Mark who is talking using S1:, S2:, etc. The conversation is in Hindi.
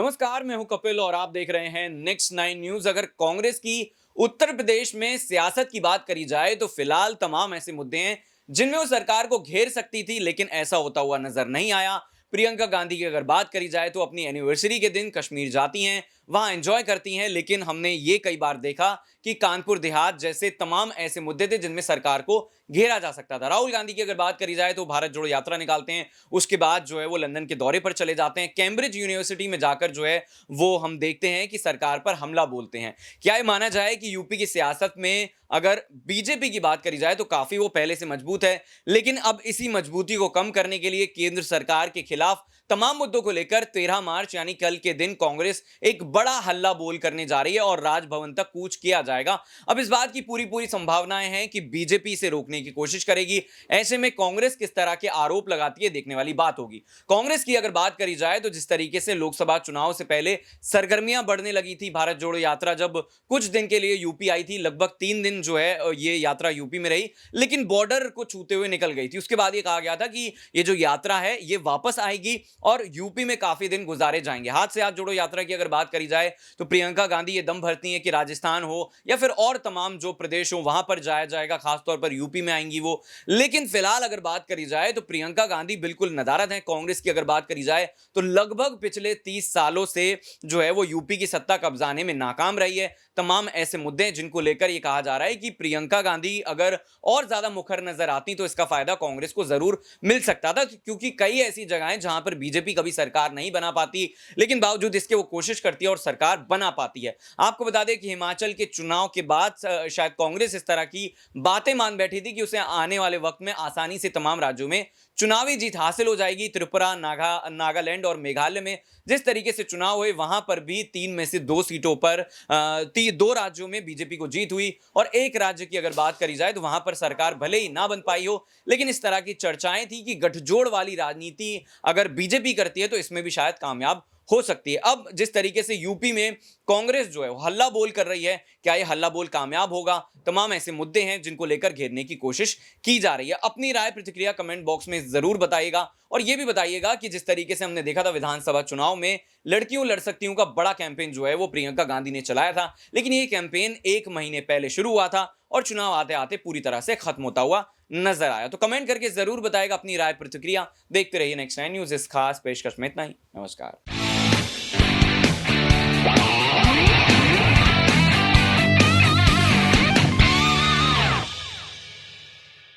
S1: नमस्कार, मैं हूं कपिल और आप देख रहे हैं नेक्स्ट नाइन न्यूज। अगर कांग्रेस की उत्तर प्रदेश में सियासत की बात करी जाए तो फिलहाल तमाम ऐसे मुद्दे हैं जिनमें वो सरकार को घेर सकती थी, लेकिन ऐसा होता हुआ नजर नहीं आया। प्रियंका गांधी की अगर बात करी जाए तो अपनी एनिवर्सरी के दिन कश्मीर जाती हैं, वहां एंजॉय करती हैं, लेकिन हमने ये कई बार देखा कि कानपुर देहात जैसे तमाम ऐसे मुद्दे थे जिनमें सरकार को घेरा जा सकता था। राहुल गांधी की अगर बात करी जाए तो भारत जोड़ो यात्रा निकालते हैं, उसके बाद जो है वो लंदन के दौरे पर चले जाते हैं, कैम्ब्रिज यूनिवर्सिटी में जाकर जो है वो हम देखते हैं कि सरकार पर हमला बोलते हैं। क्या ये माना जाए कि यूपी की सियासत में अगर बीजेपी की बात करी जाए तो काफी वो पहले से मजबूत है, लेकिन अब इसी मजबूती को कम करने के लिए केंद्र सरकार के खिलाफ तमाम मुद्दों को लेकर 13 मार्च यानी कल के दिन कांग्रेस एक बड़ा हल्ला बोल करने जा रही है और राजभवन तक कूच किया जाएगा। अब इस बात की पूरी पूरी संभावनाएं हैं कि बीजेपी इसे रोकने की कोशिश करेगी। ऐसे में कांग्रेस किस तरह के आरोप लगाती है, देखने वाली बात होगी। कांग्रेस की अगर बात करी जाए तो जिस तरीके से लोकसभा चुनाव से पहले सरगर्मियां बढ़ने लगी थी, भारत जोड़ो यात्रा जब कुछ दिन के लिए यूपी आई थी, लगभग 3 दिन जो है ये यात्रा यूपी में रही, लेकिन बॉर्डर को छूते हुए निकल गई थी। उसके बाद ये कहा गया था कि ये जो यात्रा है ये वापस आएगी और यूपी में काफी दिन गुजारे जाएंगे। हाथ से हाथ जोड़ो यात्रा की अगर बात करी जाए तो प्रियंका गांधी ये दम भरती हैं कि राजस्थान हो या फिर और तमाम जो प्रदेश हो वहां पर जाया जाएगा, खासतौर पर यूपी में आएंगी वो। लेकिन फिलहाल अगर बात करी जाए तो प्रियंका गांधी बिल्कुल नदारद है। कांग्रेस की अगर बात करी जाए तो लगभग पिछले 30 सालों से जो है वो यूपी की सत्ता कब्जाने में नाकाम रही है। तमाम ऐसे मुद्दे हैं जिनको लेकर यह कहा जा रहा है कि प्रियंका गांधी अगर और ज्यादा मुखर नजर आती तो इसका फायदा कांग्रेस को जरूर मिल सकता था, क्योंकि कई ऐसी जगहें जहां पर बीजेपी कभी सरकार नहीं बना पाती, लेकिन बावजूद इसके वो कोशिश करती है और सरकार बना पाती है। आपको बता दें कि हिमाचल के चुनाव के बाद शायद कांग्रेस इस तरह की बातें मान बैठी थी कि उसे आने वाले वक्त में आसानी से तमाम राज्यों में चुनावी जीत हासिल हो जाएगी। त्रिपुरा, नागालैंड और मेघालय में जिस तरीके से चुनाव हुए वहां पर भी 3 में से 2 सीटों पर 2 राज्यों में बीजेपी को जीत हुई और एक राज्य की अगर बात करी जाए तो वहां पर सरकार भले ही ना बन पाई हो, लेकिन इस तरह की चर्चाएं थी कि गठजोड़ वाली राजनीति अगर बीजेपी करती है तो इसमें भी शायद कामयाब हो सकती है। अब जिस तरीके से यूपी में कांग्रेस जो है वो हल्ला बोल कर रही है, क्या ये हल्ला बोल कामयाब होगा? तमाम ऐसे मुद्दे हैं जिनको लेकर घेरने की कोशिश की जा रही है। अपनी राय प्रतिक्रिया कमेंट बॉक्स में जरूर बताइएगा और ये भी बताइएगा कि जिस तरीके से हमने देखा था विधानसभा चुनाव में लड़कियों लड़ सकती हूं का बड़ा कैंपेन जो है वो प्रियंका गांधी ने चलाया था, लेकिन ये कैंपेन 1 महीने पहले शुरू हुआ था और चुनाव आते आते पूरी तरह से खत्म होता हुआ नजर आया। तो कमेंट करके जरूर बताएगा अपनी राय प्रतिक्रिया। देखते रहिए नेक्स्ट 9 न्यूज। इस खास पेशकश में इतना ही। नमस्कार।